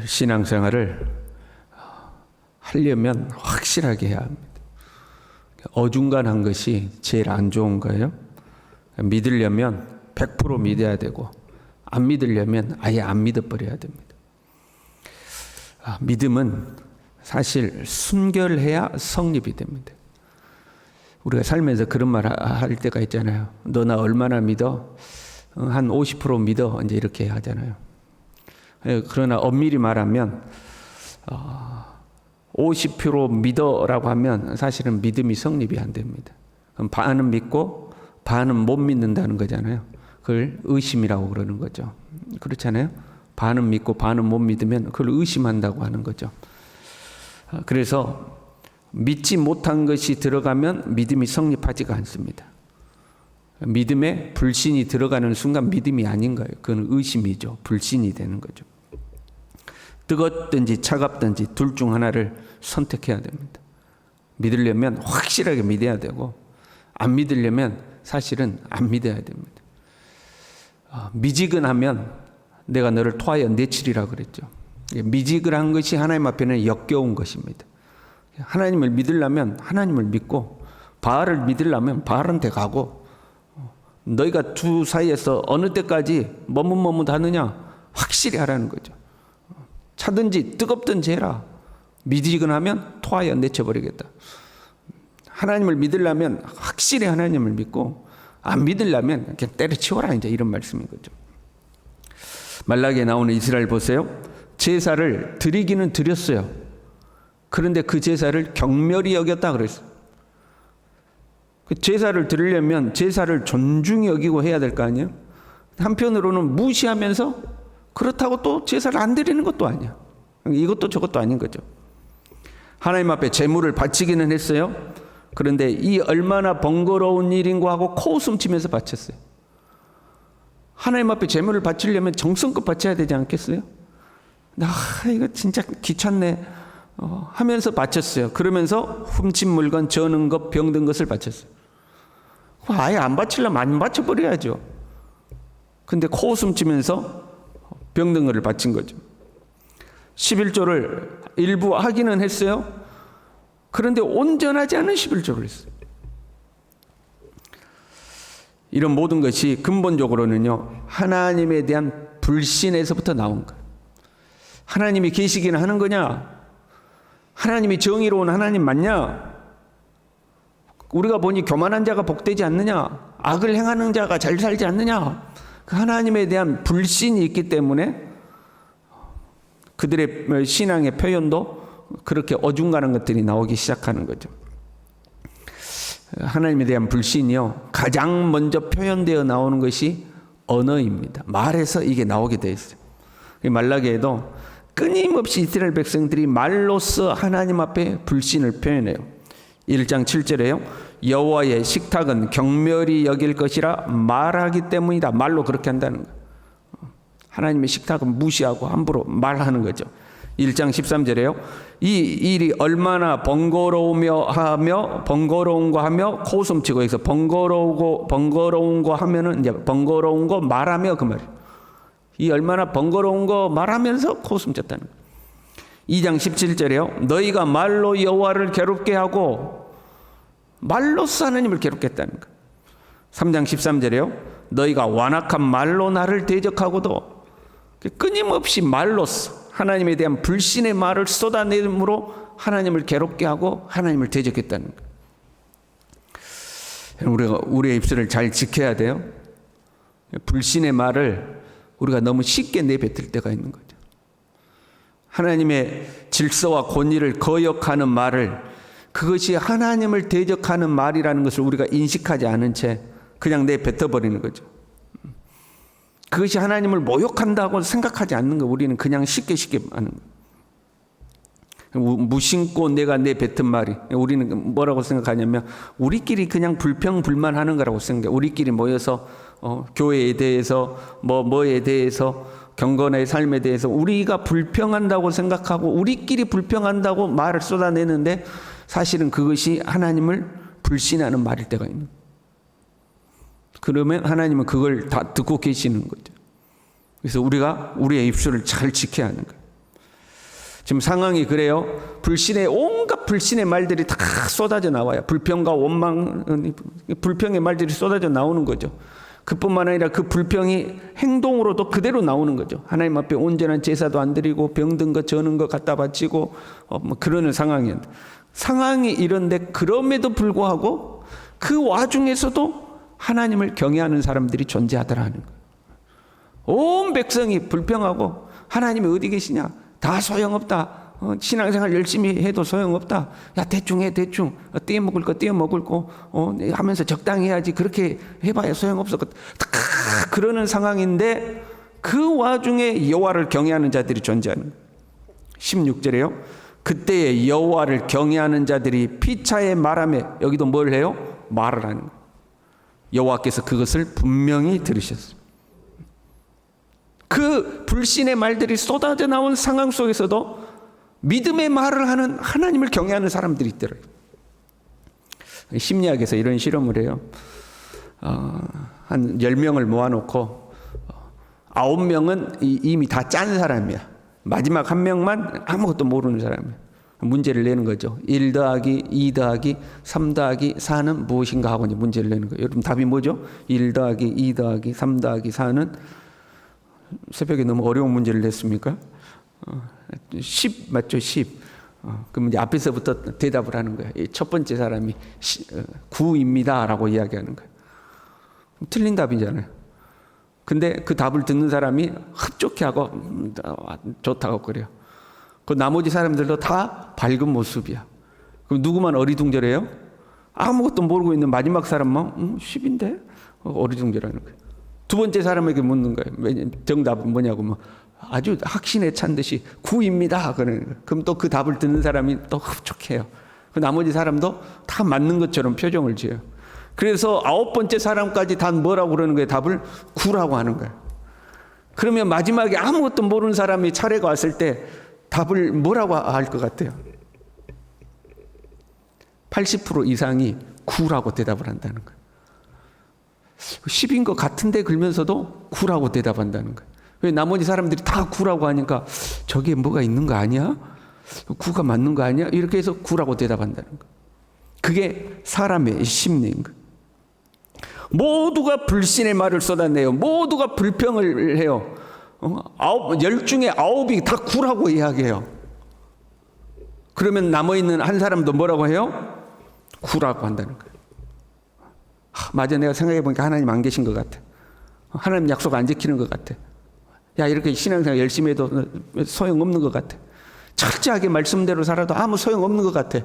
신앙생활을 하려면 확실하게 해야 합니다. 어중간한 것이 제일 안 좋은 거예요. 믿으려면 100% 믿어야 되고, 안 믿으려면 아예 안 믿어버려야 됩니다. 믿음은 사실 순결해야 성립이 됩니다. 우리가 살면서 그런 말 할 때가 있잖아요. 너 나 얼마나 믿어? 한 50% 믿어. 이제 이렇게 하잖아요. 그러나 엄밀히 말하면 50% 믿어라고 하면 사실은 믿음이 성립이 안 됩니다. 그럼 반은 믿고 반은 못 믿는다는 거잖아요. 그걸 의심이라고 그러는 거죠. 그렇잖아요. 반은 믿고 반은 못 믿으면 그걸 의심한다고 하는 거죠. 그래서 믿지 못한 것이 들어가면 믿음이 성립하지가 않습니다. 믿음에 불신이 들어가는 순간 믿음이 아닌 거예요. 그건 의심이죠. 불신이 되는 거죠. 뜨겁든지 차갑든지 둘 중 하나를 선택해야 됩니다. 믿으려면 확실하게 믿어야 되고, 안 믿으려면 사실은 안 믿어야 됩니다. 미지근하면 내가 너를 토하여 내치리라 그랬죠. 미지근한 것이 하나님 앞에는 역겨운 것입니다. 하나님을 믿으려면 하나님을 믿고, 바알을 믿으려면 바알한테 가고, 너희가 두 사이에서 어느 때까지 머뭇머뭇하느냐 확실히 하라는 거죠. 차든지 뜨겁든지 해라. 미지근하면 토하여 내쳐버리겠다. 하나님을 믿으려면 확실히 하나님을 믿고, 안 믿으려면 그냥 때려치워라, 이제 이런 말씀인 거죠. 말라기에 나오는 이스라엘 보세요. 제사를 드리기는 드렸어요. 그런데 그 제사를 경멸히 여겼다 그랬어요. 그 제사를 드리려면 제사를 존중히 여기고 해야 될 거 아니에요? 한편으로는 무시하면서 그렇다고 또 제사를 안 드리는 것도 아니야. 이것도 저것도 아닌 거죠. 하나님 앞에 제물을 바치기는 했어요. 그런데 이 얼마나 번거로운 일인고 하고 코웃음 치면서 바쳤어요. 하나님 앞에 제물을 바치려면 정성껏 바쳐야 되지 않겠어요? 이거 진짜 귀찮네 하면서 바쳤어요. 그러면서 훔친 물건, 저는 것, 병든 것을 바쳤어요. 아예 안 바치려면 안 바쳐버려야죠. 근데 코웃음 치면서 병든 것을 바친 거죠. 11조를 일부 하기는 했어요. 그런데 온전하지 않은 11조를 했어요. 이런 모든 것이 근본적으로는요, 하나님에 대한 불신에서부터 나온 거예요. 하나님이 계시기는 하는 거냐? 하나님이 정의로운 하나님 맞냐? 우리가 보니 교만한 자가 복되지 않느냐? 악을 행하는 자가 잘 살지 않느냐? 그 하나님에 대한 불신이 있기 때문에 그들의 신앙의 표현도 그렇게 어중간한 것들이 나오기 시작하는 거죠. 하나님에 대한 불신이요, 가장 먼저 표현되어 나오는 것이 언어입니다. 말에서 이게 나오게 되어 있어요. 말라기에도 끊임없이 이스라엘 백성들이 말로써 하나님 앞에 불신을 표현해요. 1장 7절에요. 여호와의 식탁은 경멸히 여길 것이라 말하기 때문이다. 말로 그렇게 한다는 거예요. 하나님의 식탁은 무시하고 함부로 말하는 거죠. 1장 13절에요. 이 일이 얼마나 번거로운 거 하며 코웃음 치고 여기서 번거로운 거 하면은 이제 번거로운 거 말하며 그 말이에요. 이 얼마나 번거로운 거 말하면서 코웃음 쳤다는 거예요. 2장 17절에요. 너희가 말로 여호와를 괴롭게 하고 말로써 하나님을 괴롭게 했다는 거예요. 3장 13절에요. 너희가 완악한 말로 나를 대적하고도 끊임없이 말로써 하나님에 대한 불신의 말을 쏟아내므로 하나님을 괴롭게 하고 하나님을 대적했다는 거예요. 우리가 우리의 입술을 잘 지켜야 돼요. 불신의 말을 우리가 너무 쉽게 내뱉을 때가 있는 거죠. 하나님의 질서와 권위를 거역하는 말을, 그것이 하나님을 대적하는 말이라는 것을 우리가 인식하지 않은 채 그냥 내뱉어버리는 거죠. 그것이 하나님을 모욕한다고 생각하지 않는 거, 우리는 그냥 쉽게 하는 거. 무심코 내가 내뱉은 말이, 우리는 뭐라고 생각하냐면 우리끼리 그냥 불평불만하는 거라고 생각해. 우리끼리 모여서 교회에 대해서 뭐에 대해서 경건의 삶에 대해서 우리가 불평한다고 생각하고 우리끼리 불평한다고 말을 쏟아내는데 사실은 그것이 하나님을 불신하는 말일 때가 있는 거예요. 그러면 하나님은 그걸 다 듣고 계시는 거죠. 그래서 우리가 우리의 입술을 잘 지켜야 하는 거예요. 지금 상황이 그래요. 온갖 불신의 말들이 다 쏟아져 나와요. 불평과 원망, 불평의 말들이 쏟아져 나오는 거죠. 그뿐만 아니라 그 불평이 행동으로도 그대로 나오는 거죠. 하나님 앞에 온전한 제사도 안 드리고 병든 거 저는 거 갖다 바치고 뭐 그러는 상황이었는데, 상황이 이런데 그럼에도 불구하고 그 와중에서도 하나님을 경외하는 사람들이 존재하더라는 거예요. 온 백성이 불평하고 하나님이 어디 계시냐? 다 소용없다. 신앙생활 열심히 해도 소용없다. 야, 대충 해, 대충. 떼어 먹을 거 떼어 먹을 거 하면서 적당히 해야지. 그렇게 해봐야 소용없어. 그러는 상황인데 그 와중에 여호와를 경외하는 자들이 존재하는 거예요. 16절에요. 그때에 여호와를 경외하는 자들이 피차에 말하며, 여기도 뭘 해요? 말을 하는 거예요. 여호와께서 그것을 분명히 들으셨어요. 그 불신의 말들이 쏟아져 나온 상황 속에서도 믿음의 말을 하는, 하나님을 경외하는 사람들이 있더라고요. 심리학에서 이런 실험을 해요. 한 10명을 모아놓고 9명은 이미 다 짠 사람이야. 마지막 한 명만 아무것도 모르는 사람이야. 문제를 내는 거죠. 1 더하기 2 더하기 3 더하기 4는 무엇인가 하고 이제 문제를 내는 거예요. 여러분 답이 뭐죠? 1 더하기 2 더하기 3 더하기 4는, 새벽에 너무 어려운 문제를 냈습니까? 10 맞죠? 10. 그럼 이제 앞에서부터 대답을 하는 거예요. 첫 번째 사람이 9입니다 라고 이야기하는 거예요. 틀린 답이잖아요. 근데 그 답을 듣는 사람이 흡족해 하고 좋다고 그래요. 그 나머지 사람들도 다 밝은 모습이야. 그럼 누구만 어리둥절해요? 아무것도 모르고 있는 마지막 사람만 10인데 어리둥절하는 거예요. 두 번째 사람에게 묻는 거예요. 정답은 뭐냐고, 아주 확신에 찬 듯이 9입니다. 그러는 거예요. 그럼 또 그 답을 듣는 사람이 또 흡족해요. 그 나머지 사람도 다 맞는 것처럼 표정을 지어요. 그래서 9번째 사람까지 다 뭐라고 그러는 거예요? 답을 9라고 하는 거예요. 그러면 마지막에 아무것도 모르는 사람이 차례가 왔을 때 답을 뭐라고 할 것 같아요? 80% 이상이 9라고 대답을 한다는 거예요. 10인 것 같은데 그러면서도 9라고 대답한다는 거예요. 왜? 나머지 사람들이 다 9라고 하니까 저기에 뭐가 있는 거 아니야? 9가 맞는 거 아니야? 이렇게 해서 9라고 대답한다는 거예요. 그게 사람의 심리인 거예요. 모두가 불신의 말을 쏟아내요. 모두가 불평을 해요. 10 중에 9이 다 9라고 이야기해요. 그러면 남아있는 한 사람도 뭐라고 해요? 9라고 한다는 거예요. 맞아, 내가 생각해 보니까 하나님 안 계신 것 같아. 하나님 약속 안 지키는 것 같아. 야, 이렇게 신앙생활 열심히 해도 소용없는 것 같아. 철저하게 말씀대로 살아도 아무 소용없는 것 같아.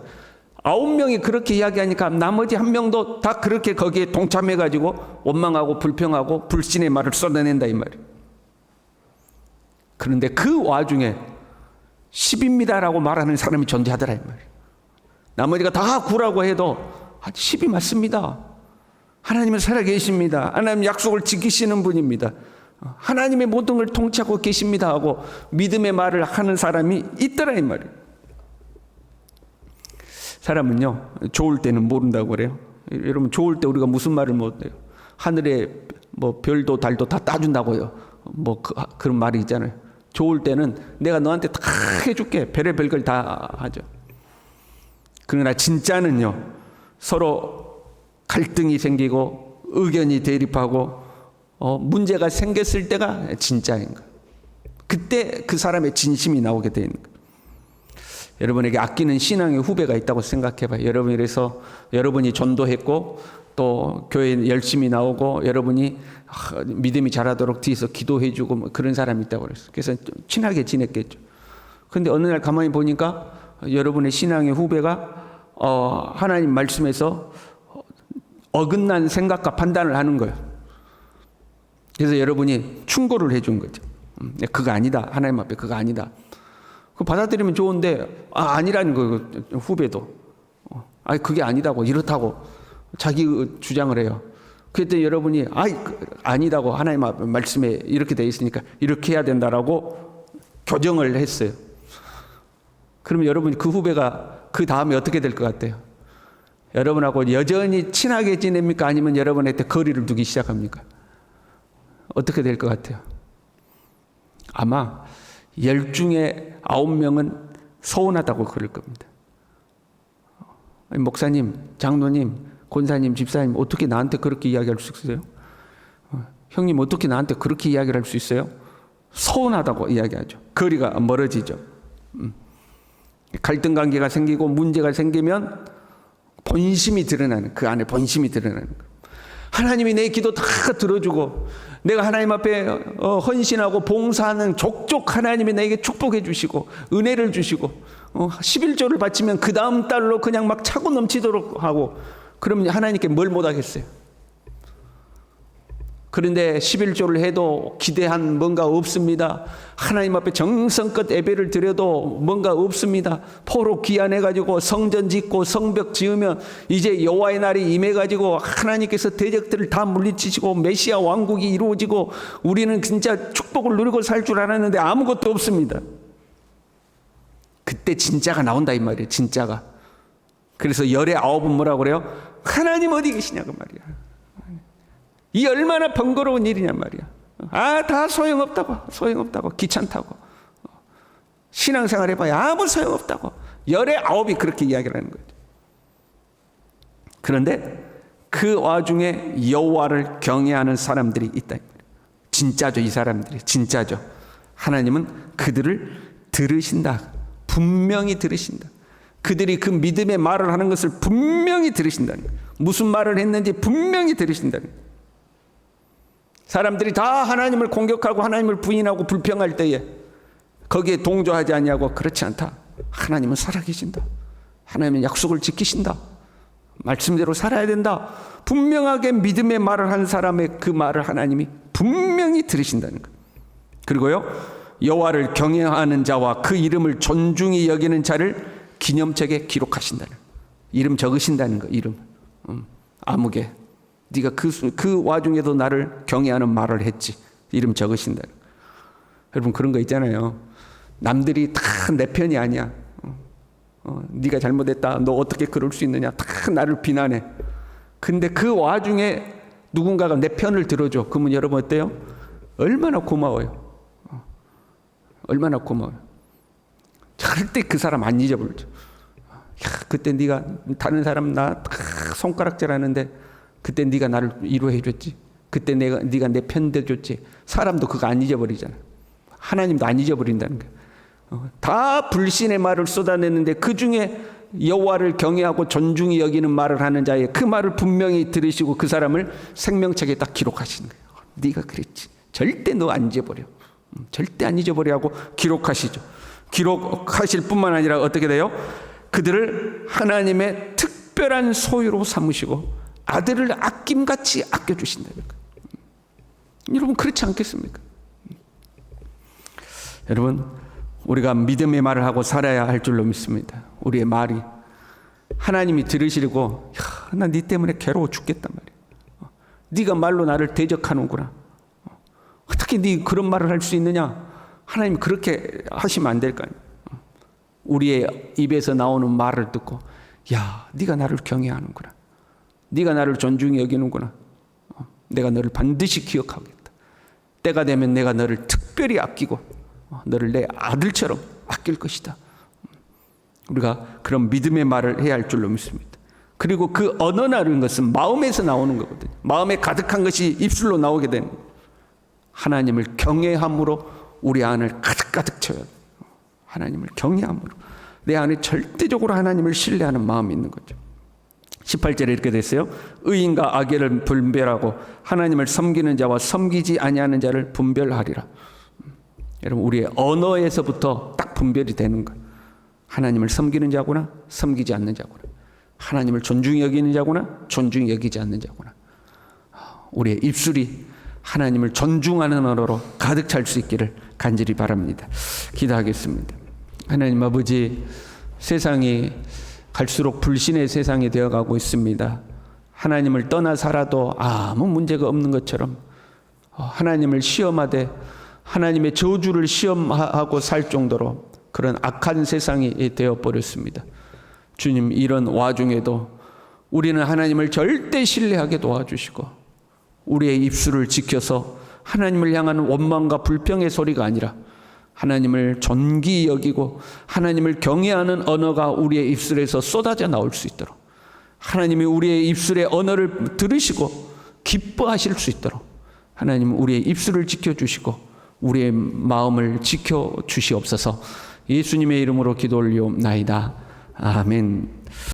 9명이 그렇게 이야기하니까 나머지 1명도 다 그렇게 거기에 동참해가지고 원망하고 불평하고 불신의 말을 쏟아낸다 이 말이에요. 그런데 그 와중에 10입니다라고 말하는 사람이 존재하더라 이 말이에요. 나머지가 다 9라고 해도 10이 맞습니다. 하나님은 살아계십니다. 하나님 약속을 지키시는 분입니다. 하나님의 모든 걸 통치하고 계십니다 하고 믿음의 말을 하는 사람이 있더라 이 말이에요. 사람은요, 좋을 때는 모른다고 그래요. 여러분, 좋을 때 우리가 무슨 말을 못해요? 하늘에 뭐 별도 달도 다 따준다고요. 뭐 그런 말이 있잖아요. 좋을 때는 내가 너한테 다 해줄게. 별의별 걸 다 하죠. 그러나 진짜는요, 서로 갈등이 생기고 의견이 대립하고 문제가 생겼을 때가 진짜인 거예요. 그때 그 사람의 진심이 나오게 되는 거예요. 여러분에게 아끼는 신앙의 후배가 있다고 생각해봐요. 여러분이 그래서 여러분이 전도했고 또 교회에 열심히 나오고 여러분이 믿음이 자라도록 뒤에서 기도해주고 뭐 그런 사람이 있다고 그랬어요. 그래서 친하게 지냈겠죠. 그런데 어느 날 가만히 보니까 여러분의 신앙의 후배가 하나님 말씀에서 어긋난 생각과 판단을 하는 거예요. 그래서 여러분이 충고를 해준 거죠. 그거 아니다. 하나님 앞에 그거 아니다. 그 받아들이면 좋은데 아니라는 거예요. 후배도. 그게 아니다고 이렇다고 자기 주장을 해요. 그랬더니 여러분이 아니다고 하나님 말씀에 이렇게 돼 있으니까 이렇게 해야 된다라고 교정을 했어요. 그러면 여러분이 그 후배가 그 다음에 어떻게 될 것 같아요? 여러분하고 여전히 친하게 지냅니까? 아니면 여러분한테 거리를 두기 시작합니까? 어떻게 될 것 같아요? 아마 10 중에 9명은 서운하다고 그럴 겁니다. 아니, 목사님, 장로님, 권사님, 집사님 어떻게 나한테 그렇게 이야기할 수 있어요? 형님 어떻게 나한테 그렇게 이야기를 할 수 있어요? 서운하다고 이야기하죠. 거리가 멀어지죠. 갈등 관계가 생기고 문제가 생기면 본심이 드러나는, 그 안에 본심이 드러나는 거예요. 하나님이 내 기도 다 들어주고 내가 하나님 앞에 헌신하고 봉사하는 족족 하나님이 나에게 축복해 주시고 은혜를 주시고 11조를 바치면 그 다음 달로 그냥 막 차고 넘치도록 하고, 그러면 하나님께 뭘 못하겠어요? 그런데 11조를 해도 기대한 뭔가 없습니다. 하나님 앞에 정성껏 예배를 드려도 뭔가 없습니다. 포로 귀환해가지고 성전 짓고 성벽 지으면 이제 여호와의 날이 임해가지고 하나님께서 대적들을 다 물리치시고 메시아 왕국이 이루어지고 우리는 진짜 축복을 누리고 살 줄 알았는데 아무것도 없습니다. 그때 진짜가 나온다 이 말이에요. 진짜가. 그래서 열의 아홉은 뭐라고 그래요? 하나님 어디 계시냐고 말이야. 이 얼마나 번거로운 일이냐 말이야. 다 소용없다고 귀찮다고 신앙생활 해봐야 아무 소용없다고 열의 아홉이 그렇게 이야기를 하는 거죠. 그런데 그 와중에 여호와를 경외하는 사람들이 있다. 진짜죠. 이 사람들이 진짜죠. 하나님은 그들을 들으신다. 분명히 들으신다. 그들이 그 믿음의 말을 하는 것을 분명히 들으신다는 거예요. 무슨 말을 했는지 분명히 들으신다는 거예요. 사람들이 다 하나님을 공격하고 하나님을 부인하고 불평할 때에 거기에 동조하지 않냐고, 그렇지 않다. 하나님은 살아계신다. 하나님은 약속을 지키신다. 말씀대로 살아야 된다. 분명하게 믿음의 말을 한 사람의 그 말을 하나님이 분명히 들으신다는 거예요. 그리고요, 여호와를 경외하는 자와 그 이름을 존중히 여기는 자를 기념책에 기록하신다는 거예요. 이름 적으신다는 거예요. 이름 아무개 네가 그 와중에도 나를 경외하는 말을 했지. 이름 적으신다. 여러분 그런 거 있잖아요. 남들이 다 내 편이 아니야. 네가 잘못했다. 너 어떻게 그럴 수 있느냐. 다 나를 비난해. 근데 그 와중에 누군가가 내 편을 들어줘. 그러면 여러분 어때요? 얼마나 고마워요. 얼마나 고마워요. 절대 그 사람 안 잊어버리죠. 그때 네가 다른 사람 나 손가락질하는데 그때 네가 나를 위로해 줬지. 그때 네가 내 편 대줬지. 사람도 그거 안 잊어버리잖아. 하나님도 안 잊어버린다는 거야. 다 불신의 말을 쏟아내는데 그 중에 여호와를 경외하고 존중히 여기는 말을 하는 자의 그 말을 분명히 들으시고 그 사람을 생명책에 딱 기록하시는 거예요. 네가 그랬지. 절대 너 안 잊어버려. 절대 안 잊어버려 하고 기록하시죠. 기록하실 뿐만 아니라 어떻게 돼요? 그들을 하나님의 특별한 소유로 삼으시고 아들을 아낌같이 아껴주신다는 거예요. 여러분 그렇지 않겠습니까? 여러분 우리가 믿음의 말을 하고 살아야 할 줄로 믿습니다. 우리의 말이 하나님이 들으시고 나 네 때문에 괴로워 죽겠단 말이야. 네가 말로 나를 대적하는구나. 어떻게 네 그런 말을 할 수 있느냐. 하나님 그렇게 하시면 안 될까요? 우리의 입에서 나오는 말을 듣고 야 네가 나를 경외하는구나. 네가 나를 존중히 여기는구나. 내가 너를 반드시 기억하겠다. 때가 되면 내가 너를 특별히 아끼고 너를 내 아들처럼 아낄 것이다. 우리가 그런 믿음의 말을 해야 할 줄로 믿습니다. 그리고 그 언어라는 것은 마음에서 나오는 거거든요. 마음에 가득한 것이 입술로 나오게 되는 거예요. 하나님을 경외함으로 우리 안을 가득가득 채워야 돼요. 하나님을 경외함으로 내 안에 절대적으로 하나님을 신뢰하는 마음이 있는 거죠. 18절에 이렇게 됐어요. 의인과 악인을 분별하고 하나님을 섬기는 자와 섬기지 아니하는 자를 분별하리라. 여러분 우리의 언어에서부터 딱 분별이 되는 거예요. 하나님을 섬기는 자구나 섬기지 않는 자구나. 하나님을 존중히 여기는 자구나 존중히 여기지 않는 자구나. 우리의 입술이 하나님을 존중하는 언어로 가득 찰 수 있기를 간절히 바랍니다. 기도하겠습니다. 하나님 아버지, 세상이 갈수록 불신의 세상이 되어가고 있습니다. 하나님을 떠나 살아도 아무 문제가 없는 것처럼 하나님을 시험하되 하나님의 저주를 시험하고 살 정도로 그런 악한 세상이 되어버렸습니다. 주님, 이런 와중에도 우리는 하나님을 절대 신뢰하게 도와주시고 우리의 입술을 지켜서 하나님을 향한 원망과 불평의 소리가 아니라 하나님을 존귀 여기고 하나님을 경외하는 언어가 우리의 입술에서 쏟아져 나올 수 있도록, 하나님이 우리의 입술의 언어를 들으시고 기뻐하실 수 있도록 하나님 우리의 입술을 지켜주시고 우리의 마음을 지켜주시옵소서. 예수님의 이름으로 기도 올리옵나이다. 아멘.